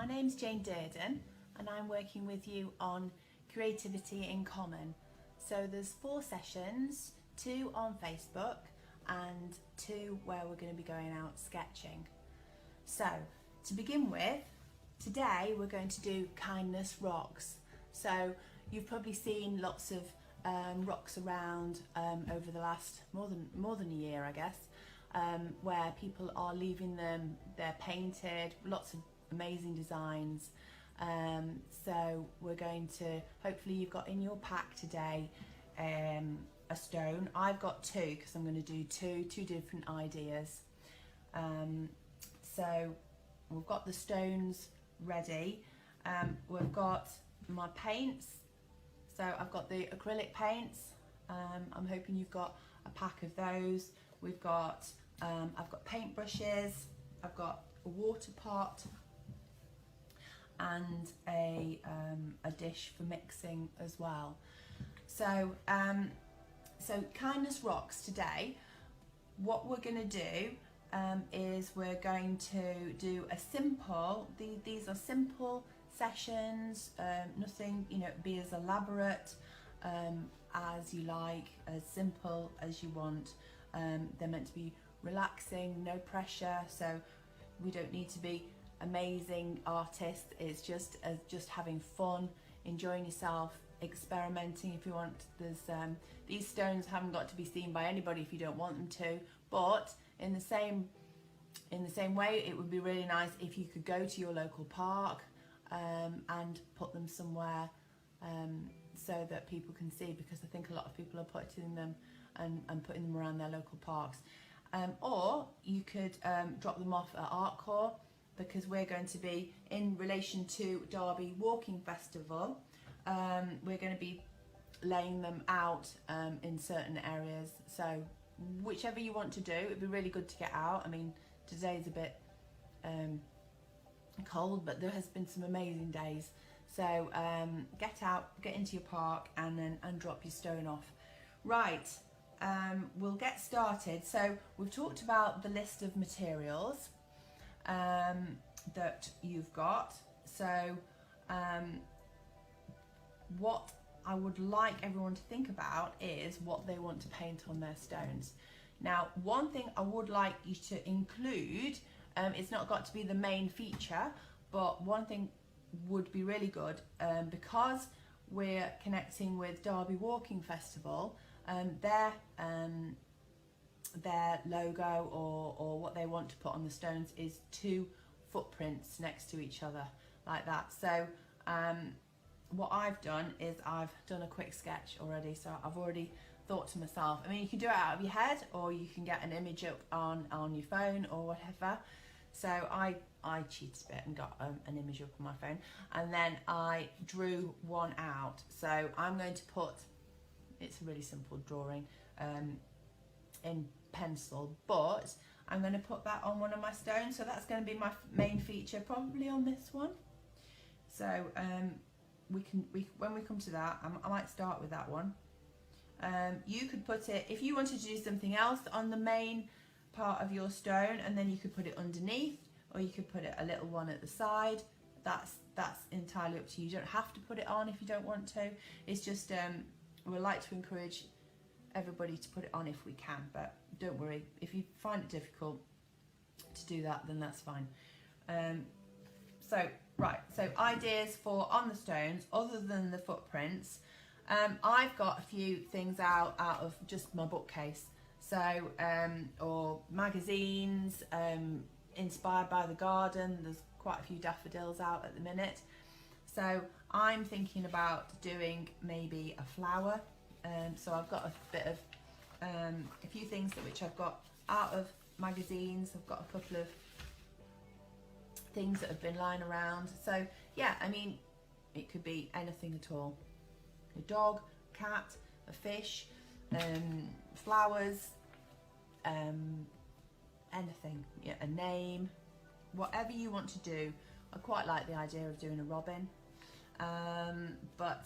my name's Jane Dearden and I'm working with you on Creativity in Common. So there's 4 sessions, 2 on Facebook and 2 where we're going to be going out sketching. So to begin with, today we're going to do Kindness Rocks. So you've probably seen lots of rocks around over the last more than a year, I guess, where people are leaving them, they're painted, lots of amazing designs. So we're going to, hopefully you've got in your pack today a stone. I've got 2 because I'm going to do two different ideas. So we've got the stones ready. We've got my paints. So I've got the acrylic paints. I'm hoping you've got a pack of those. We've got I've got paint brushes, I've got a water pot and a dish for mixing as well. So so Kindness Rocks today. What we're going to do is we're going to do a simple, these are simple sessions, nothing, be as elaborate as you like, as simple as you want. They're meant to be relaxing, no pressure, so we don't need to be amazing artists. It's just having fun, enjoying yourself, experimenting if you want. There's these stones haven't got to be seen by anybody if you don't want them to, but in the same way, it would be really nice if you could go to your local park and put them somewhere so that people can see, because I think a lot of people are putting them and putting them around their local parks. Or you could drop them off at Artcore, because we're going to be, in relation to Derby Walking Festival, we're going to be laying them out in certain areas. So whichever you want to do, it'd be really good to get out. I mean, today's a bit cold, but there has been some amazing days. So get out, get into your park and drop your stone off. Right, we'll get started. So we've talked about the list of materials that you've got. So what I would like everyone to think about is what they want to paint on their stones. Now, one thing I would like you to include, it's not got to be the main feature, but one thing would be really good, because we're connecting with Derby Walking Festival, their logo or what they want to put on the stones is 2 footprints next to each other like that. So what I've done is I've done a quick sketch already, so I've already thought to myself, I mean, you can do it out of your head or you can get an image up on your phone or whatever. So I cheated a bit and got an image up on my phone, and then I drew one out. So I'm going to put, it's a really simple drawing in pencil, but I'm going to put that on one of my stones. So that's going to be my main feature, probably on this one. So when we come to that, I might start with that one. You could put it, if you wanted to do something else on the main part of your stone, and then you could put it underneath, or you could put it a little one at the side. That's entirely up to you. You don't have to put it on if you don't want to. It's just we like to encourage everybody to put it on if we can, but don't worry, if you find it difficult to do that, then that's fine. So ideas for on the stones other than the footprints. I've got a few things out of just my bookcase, so or magazines inspired by the garden. There's quite a few daffodils out at the minute, so I'm thinking about doing maybe a flower. So I've got a bit of a few things which I've got out of magazines. I've got a couple of things that have been lying around. So yeah, I mean, it could be anything at all. A dog, cat, a fish, flowers, anything, yeah, a name, whatever you want to do. I quite like the idea of doing a robin, but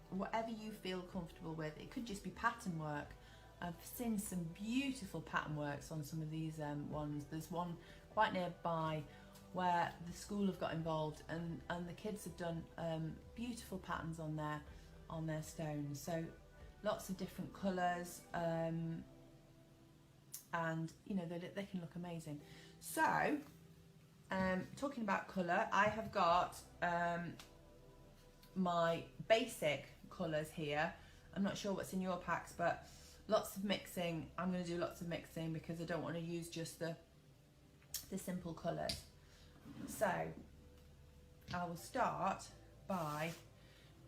whatever you feel comfortable with. It could just be pattern work. I've seen some beautiful pattern works on some of these ones. There's one quite nearby where the school have got involved, and the kids have done beautiful patterns on their stones. So lots of different colours, and you know, they can look amazing. So talking about colour, I have got my basic colours here. I'm not sure what's in your packs, but lots of mixing. I'm going to do lots of mixing because I don't want to use just the simple colours. So I will start by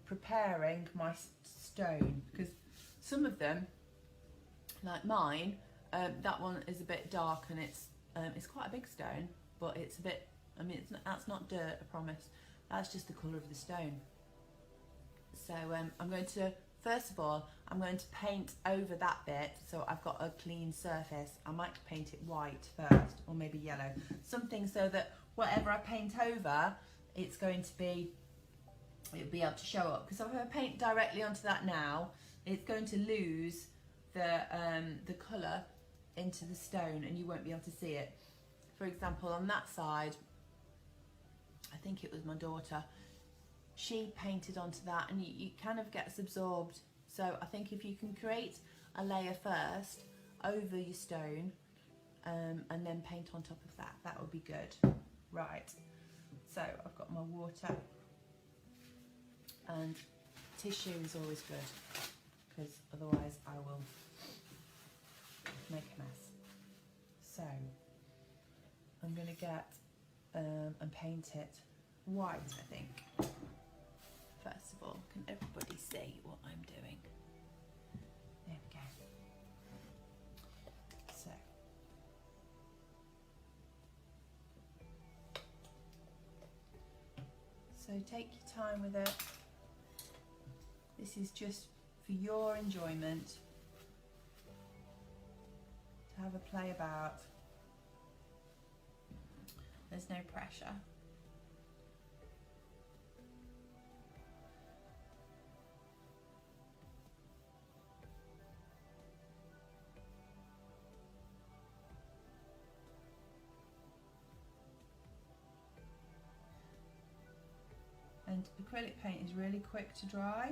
preparing my stone, because some of them, like mine, that one is a bit dark, and it's quite a big stone, but it's a bit, I mean, that's not dirt, I promise. That's just the colour of the stone. So I'm going to, first of all, I'm going to paint over that bit so I've got a clean surface. I might paint it white first, or maybe yellow. Something so that whatever I paint over, it's going to be, it'll be able to show up. Because if I paint directly onto that now, it's going to lose the colour into the stone, and you won't be able to see it. For example, on that side, I think it was my daughter, she painted onto that, and you kind of gets absorbed. So I think if you can create a layer first over your stone, and then paint on top of that, that would be good. Right, so I've got my water, and tissue is always good, because otherwise I will make a mess. So I'm going to get and paint it white, I think. First of all, can everybody see what I'm doing? There we go. So take your time with it. This is just for your enjoyment, to have a play about. There's no pressure. And acrylic paint is really quick to dry,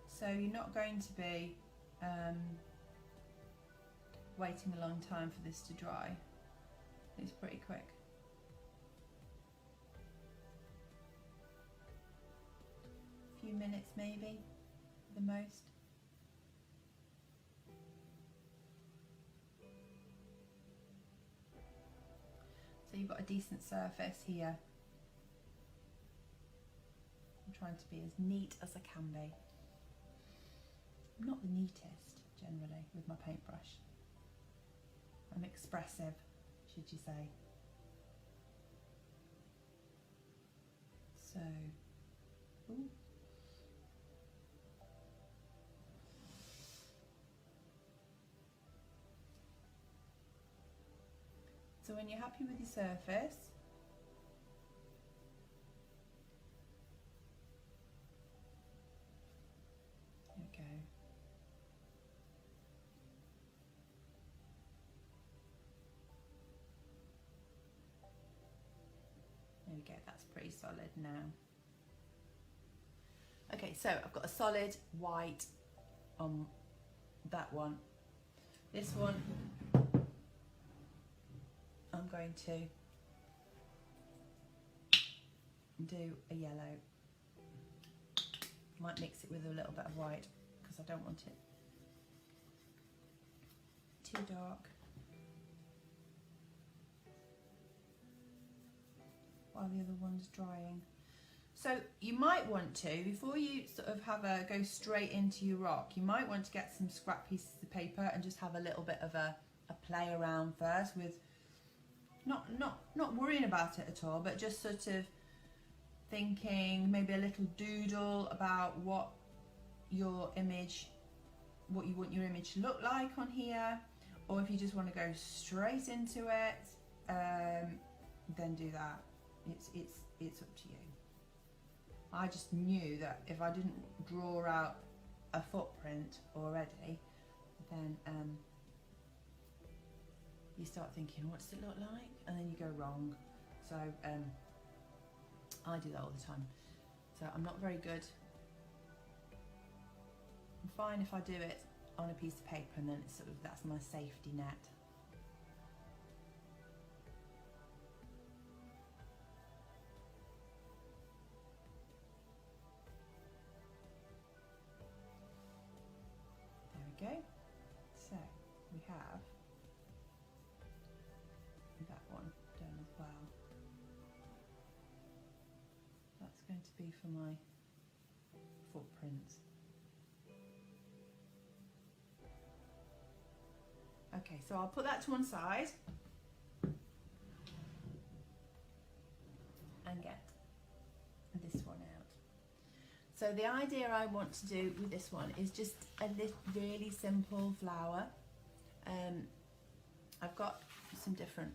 so you're not going to be waiting a long time for this to dry. It's pretty quick. A few minutes maybe, the most. So you've got a decent surface here. I'm trying to be as neat as I can be. I'm not the neatest generally with my paintbrush. I'm expressive, should you say. So, ooh. So when you're happy with your surface, okay. There we go, that's pretty solid now. Okay, so I've got a solid white on that one. This one, I'm going to do a yellow. Might mix it with a little bit of white because I don't want it too dark. While the other one's drying. So you might want to, before you sort of go straight into your rock, you might want to get some scrap pieces of paper and just have a little bit of a play around first with not worrying about it at all, but just sort of thinking maybe a little doodle about what you want your image to look like on here, or if you just want to go straight into it, then do that. It's up to you. I just knew that if I didn't draw out a footprint already, then you start thinking, what does it look like? And then you go wrong. So I do that all the time. So I'm not very good. I'm fine if I do it on a piece of paper, and then it's sort of, that's my safety net. There we go. So we have that one done as well. That's going to be for my footprints. Okay, so I'll put that to one side and get this one out. So the idea I want to do with this one is just a really simple flower. I've got some different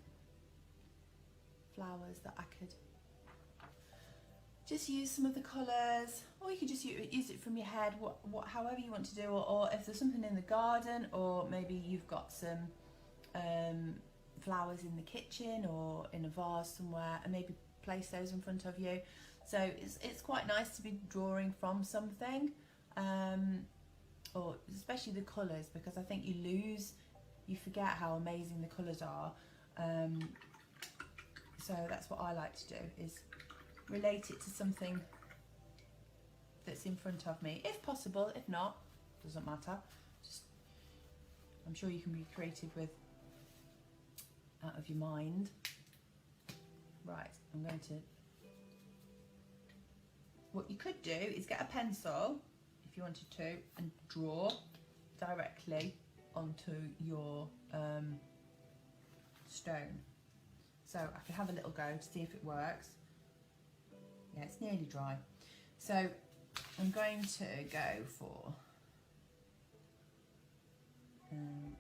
flowers that I could just use some of the colours, or you could just use it from your head, however you want to do, or if there's something in the garden, or maybe you've got some flowers in the kitchen or in a vase somewhere, and maybe place those in front of you. So it's quite nice to be drawing from something, or especially the colours, because I think you forget how amazing the colours are. So that's what I like to do, is relate it to something that's in front of me, if possible. If not, doesn't matter. Just, I'm sure you can be creative with out of your mind. Right, I'm going to, what you could do is get a pencil, if you wanted to, and draw directly onto your stone. So I could have a little go to see if it works. Yeah, it's nearly dry. So I'm going to go for and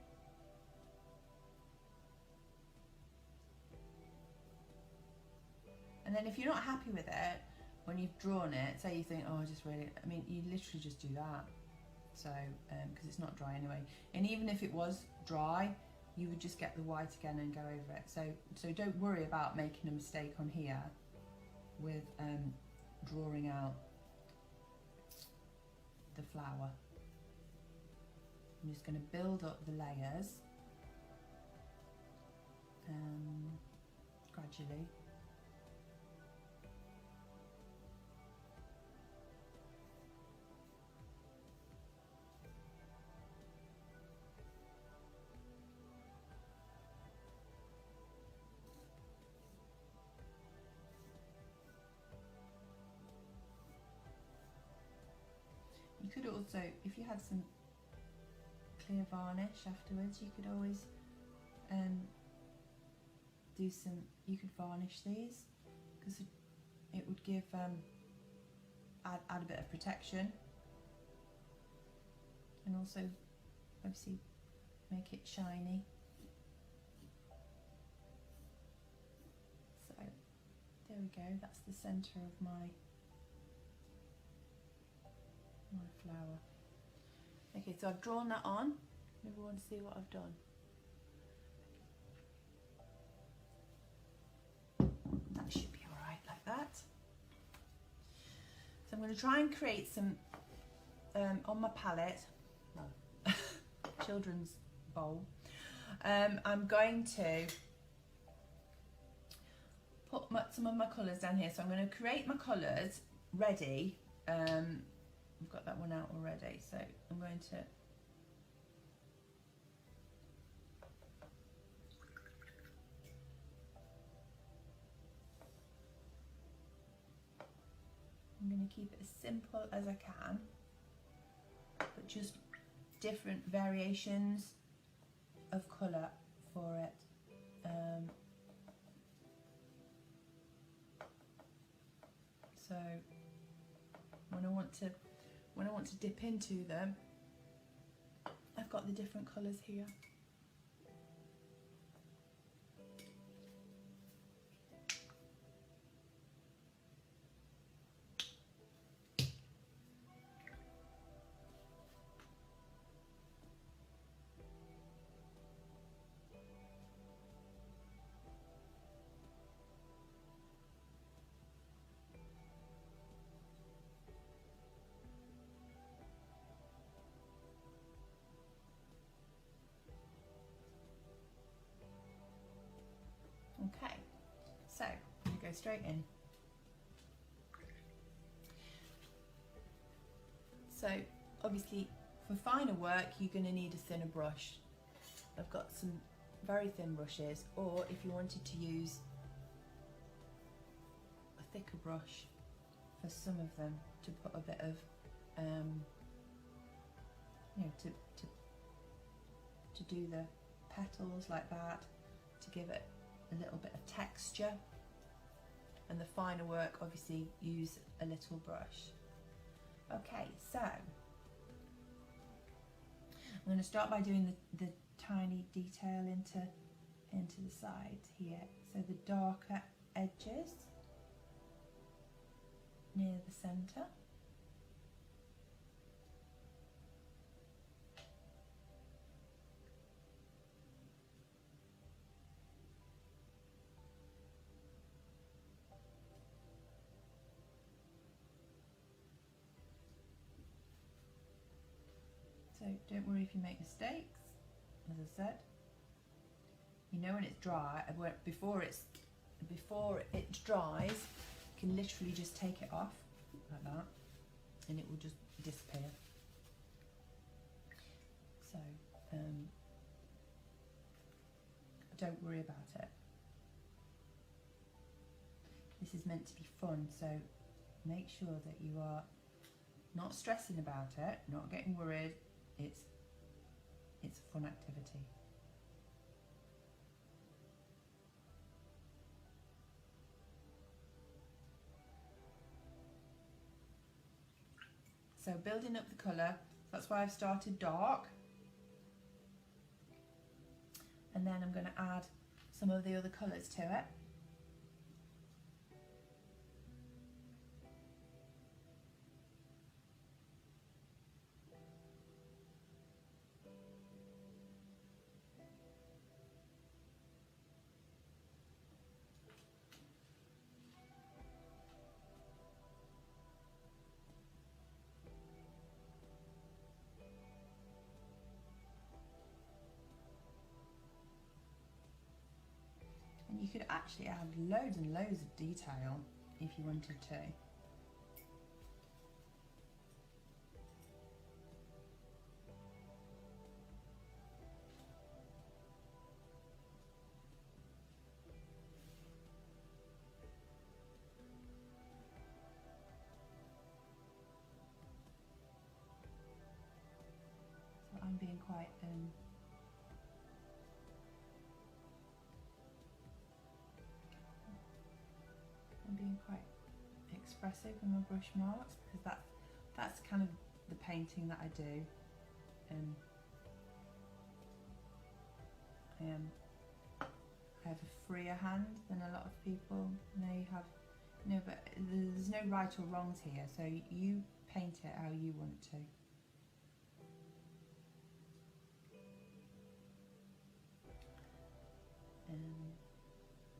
then if you're not happy with it when you've drawn it, say you think, oh, I just really, I mean, you literally just do that. So because it's not dry anyway, and even if it was dry, you would just get the white again and go over it. So don't worry about making a mistake on here with drawing out the flower. I'm just going to build up the layers gradually. You could also, if you had some clear varnish afterwards, you could always do some, you could varnish these, because it would give, add a bit of protection, and also obviously make it shiny. So there we go, that's the centre of my flower. Okay, so I've drawn that on. Maybe want to see what I've done. That should be alright like that. So I'm going to try and create some on my palette, no, children's bowl. I'm going to put some of my colours down here. So I'm going to create my colours ready. I've got that one out already, so I'm going to keep it as simple as I can, but just different variations of colour for it. So when I want to dip into them, I've got the different colours here. go straight in. So obviously for finer work you're going to need a thinner brush. I've got some very thin brushes, or if you wanted to use a thicker brush for some of them to put a bit of you know, to do the petals like that, to give it a little bit of texture, and the finer work obviously use a little brush. Okay, so I'm going to start by doing the tiny detail into the sides here, so the darker edges near the centre. So don't worry if you make mistakes. As I said, you know when it's dry, before it dries, you can literally just take it off like that and it will just disappear. So don't worry about it. This is meant to be fun, so make sure that you are not stressing about it, not getting worried. It's a fun activity. So building up the colour, that's why I've started dark. And then I'm going to add some of the other colours to it. And you could actually add loads and loads of detail if you wanted to. So I'm being quite expressive with my brush marks, because that's kind of the painting that I do. I have a freer hand than a lot of people. But there's no right or wrongs here, so you paint it how you want to.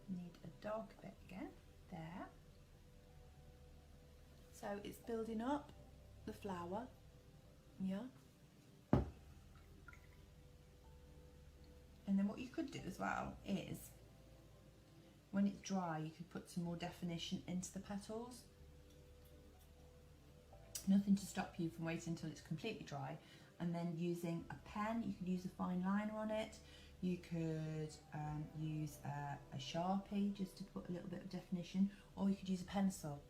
Need a dark bit again, there. So it's building up the flower, yeah. And then what you could do as well is, when it's dry, you could put some more definition into the petals. Nothing to stop you from waiting until it's completely dry, and then using a pen. You could use a fine liner on it. You could use a Sharpie just to put a little bit of definition, or you could use a pencil.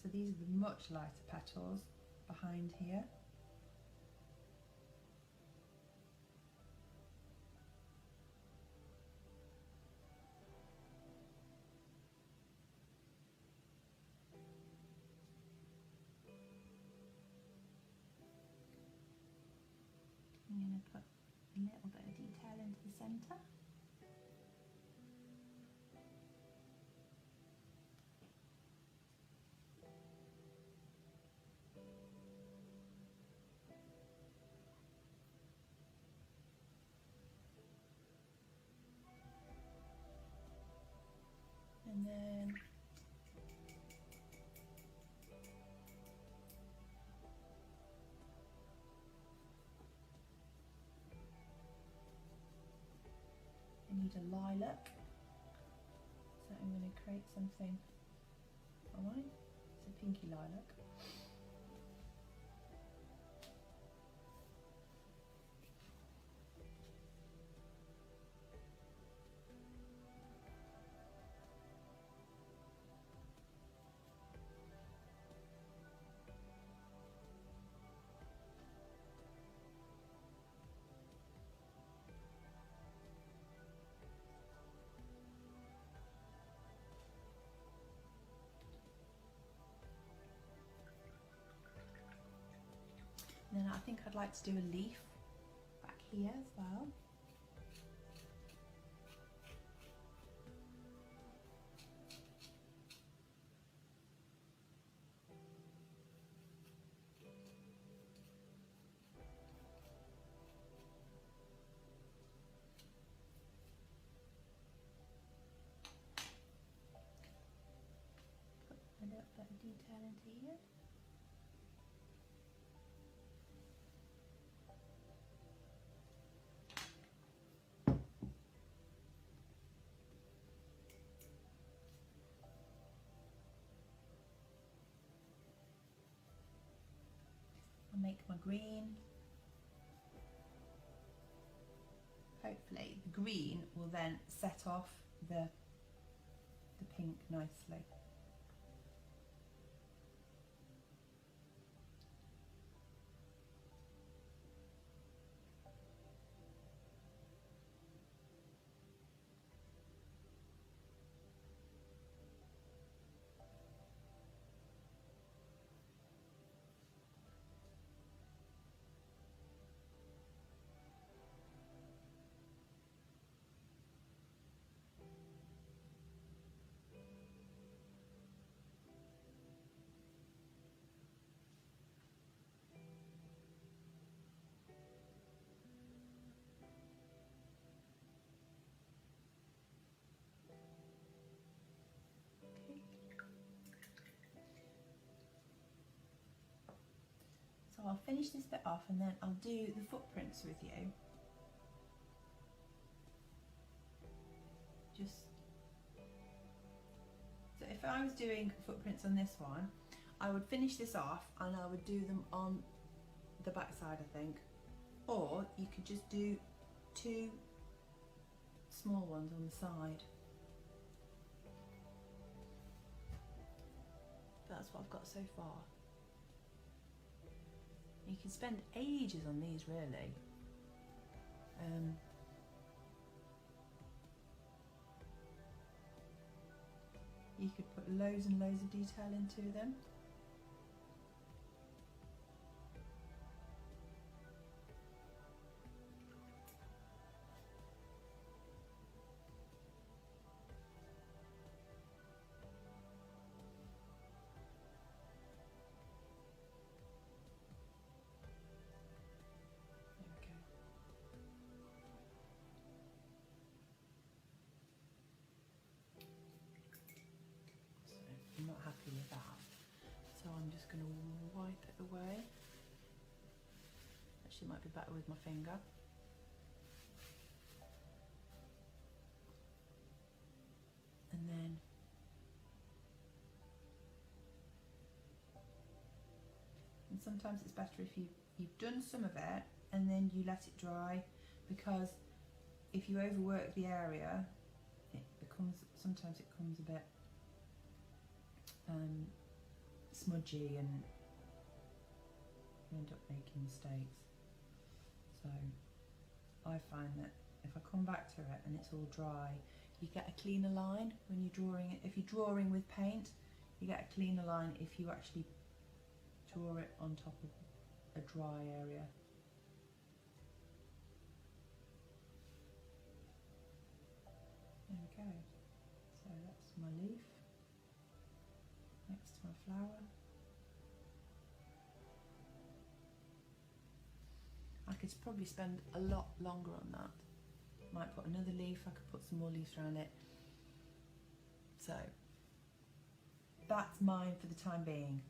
So these are the much lighter petals behind here. I'm going to put a little bit of detail into the centre. And then need a lilac. So I'm going to create something for mine. It's a pinky lilac. And then I think I'd like to do a leaf back here as well. Put a little bit of detail into here. I'll make my green. Hopefully the green will then set off the pink nicely. So I'll finish this bit off and then I'll do the footprints with you. Just so if I was doing footprints on this one, I would finish this off and I would do them on the back side, I think. Or you could just do 2 small ones on the side. That's what I've got so far. You can spend ages on these, really. You could put loads and loads of detail into them. I'm not happy with that, so I'm just going to wipe it away. Actually, it might be better with my finger. And then sometimes it's better if you've done some of it and then you let it dry, because if you overwork the area, sometimes it comes a bit smudgy and you end up making mistakes. So I find that if I come back to it and it's all dry, you get a cleaner line when you're drawing it. If you're drawing with paint, you get a cleaner line if you actually draw it on top of a dry area. There we go. So that's my leaf next to my flower. I could probably spend a lot longer on that. Might put another leaf, I could put some more leaves around it. So that's mine for the time being.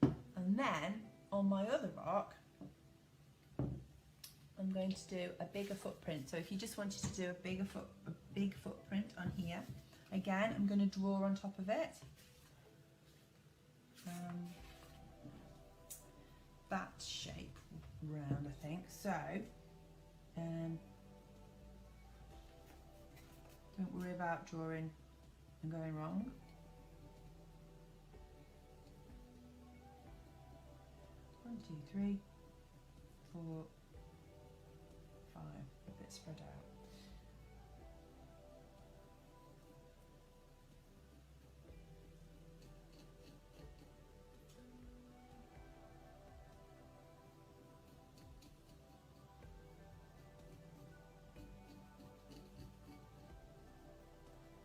And then on my other rock, I'm going to do a bigger footprint. So if you just wanted to do a big footprint on here, again, I'm going to draw on top of it. That shape round, I think. So, don't worry about drawing and going wrong. 1, 2, 3, 4, 5. A bit spread out.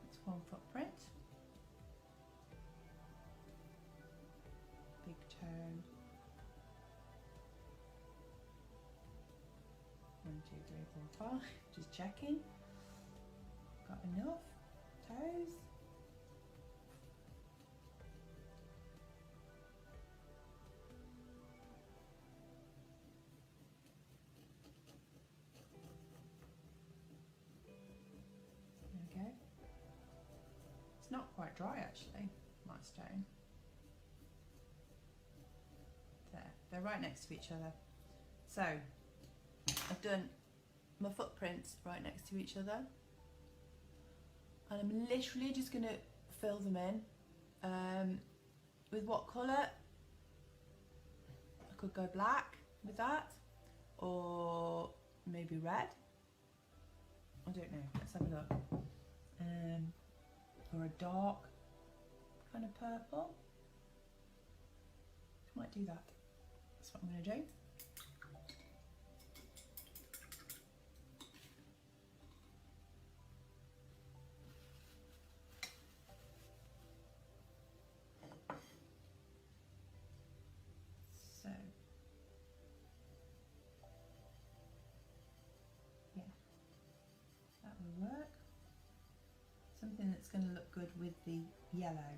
That's one footprint. Big toe. 1, 2, 3, 4, 5. Just checking. Got enough toes. There we go. It's not quite dry actually, my stone. There, they're right next to each other. So I've done my footprints right next to each other, and I'm literally just going to fill them in. With what colour? I could go black with that, or maybe red. I don't know, let's have a look. Or a dark kind of purple. Might do that. That's what I'm going to do. So, yeah, that will work. Something that's going to look good with the yellow.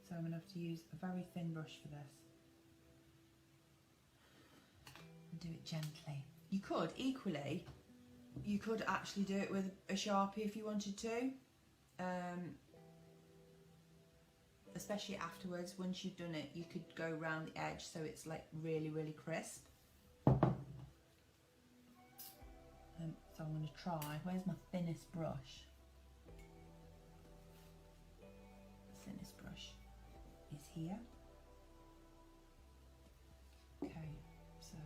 So I'm going to have to use a very thin brush for this. And do it gently. You could, equally, you could actually do it with a Sharpie if you wanted to. Especially afterwards, once you've done it, you could go around the edge so it's like really, really crisp. So I'm going to try. Where's my thinnest brush? The thinnest brush is here. Okay, so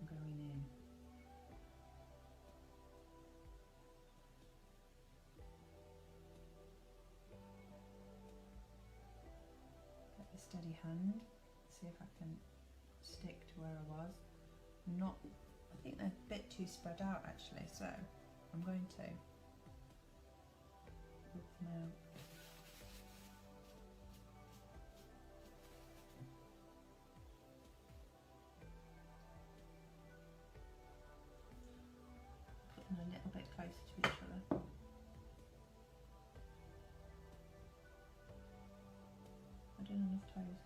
I'm going in. Get a steady hand. See if I can stick to where I was. Not. I think they're a bit too spread out actually, so I'm going to move them out. Put them a little bit closer to each other. I don't have enough toes.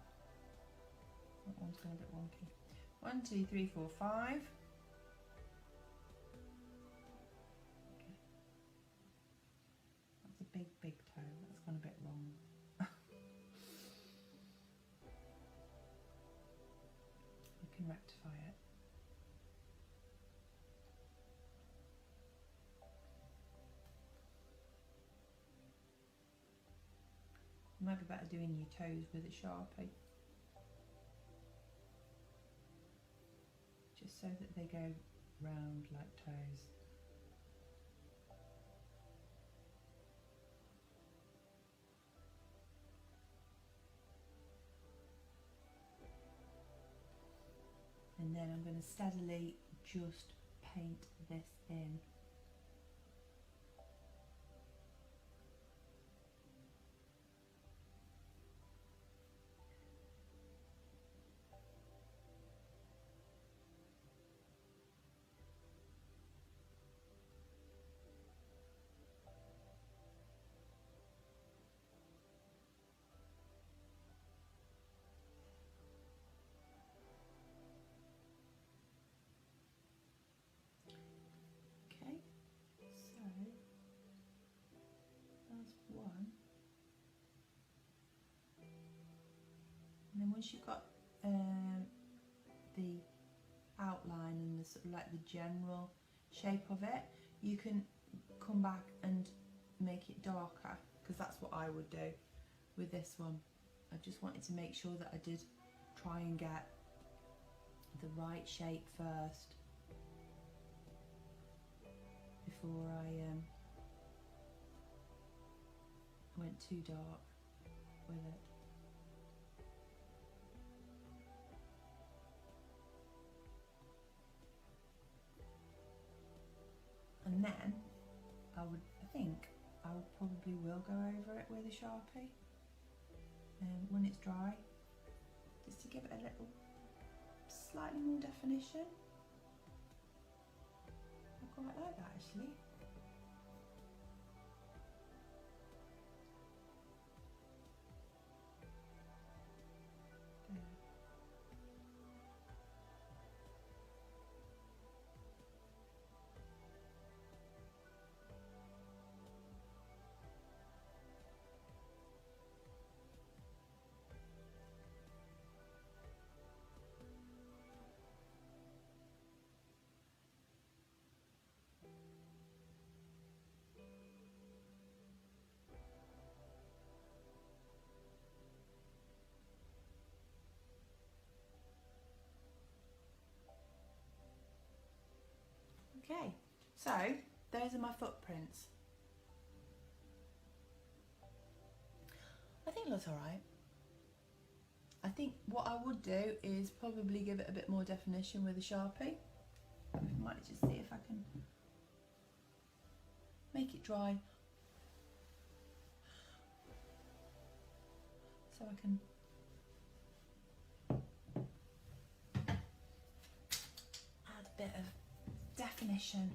That one's going a bit wonky. 1, 2, 3, 4, 5. Big toe, that's gone a bit wrong. You can rectify it. It might be better doing your toes with a Sharpie. Just so that they go round like toes. And then I'm going to steadily just paint this in. once you've got the outline and the sort of like the general shape of it, you can come back and make it darker, because that's what I would do with this one. I just wanted to make sure that I did try and get the right shape first before I went too dark with it. And then I think I probably will go over it with a Sharpie when it's dry, just to give it a little slightly more definition. I quite like that actually. Okay, so those are my footprints. I think it looks alright. I think what I would do is probably give it a bit more definition with a Sharpie. I might just see if I can make it dry, so I can add a bit of definition.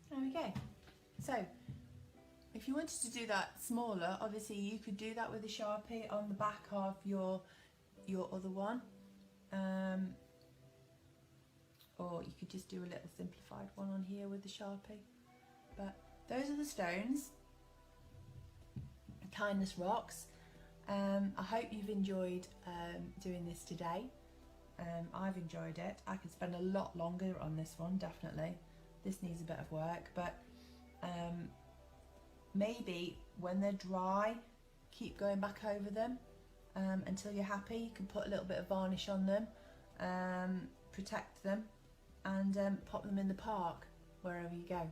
There we go. So if you wanted to do that smaller, obviously you could do that with a Sharpie on the back of your other one, or you could just do a little simplified one on here with the Sharpie. But those are the stones, Kindness Rocks. I hope you've enjoyed doing this today. I've enjoyed it. I could spend a lot longer on this one, definitely. This needs a bit of work, but maybe when they're dry, keep going back over them until you're happy. You can put a little bit of varnish on them, protect them, and pop them in the park wherever you go.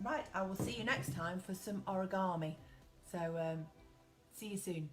Right, I will see you next time for some origami. So see you soon.